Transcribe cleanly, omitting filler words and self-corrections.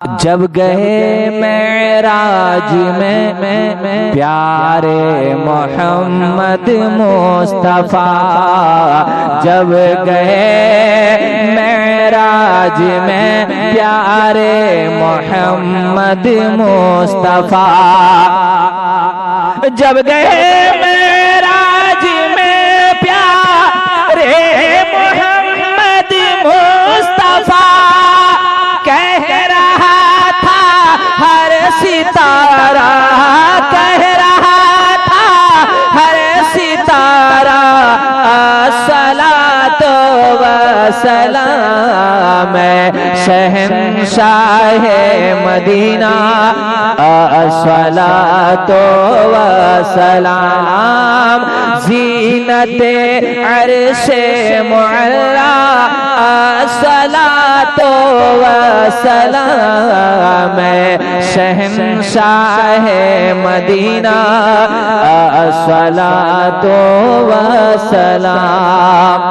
जब गए मेराज में प्यारे मोहम्मद मुस्तफा, जब गए मेराज में प्यारे मोहम्मद मुस्तफा, जब गए मेराज में प्यारे मोहम्मद मुस्तफा, कह रहा हर सितारा, कह रहा था हर सितारा, अस्सलातो वस्सलाम शहंशाह मदीना, अस्सलातो वस्सलाम ज़ीनते अर्शे मुअल्ला, अस्सलातो वस्सलाम शहंशाह मदीना, अस्सलातो वस्सलाम।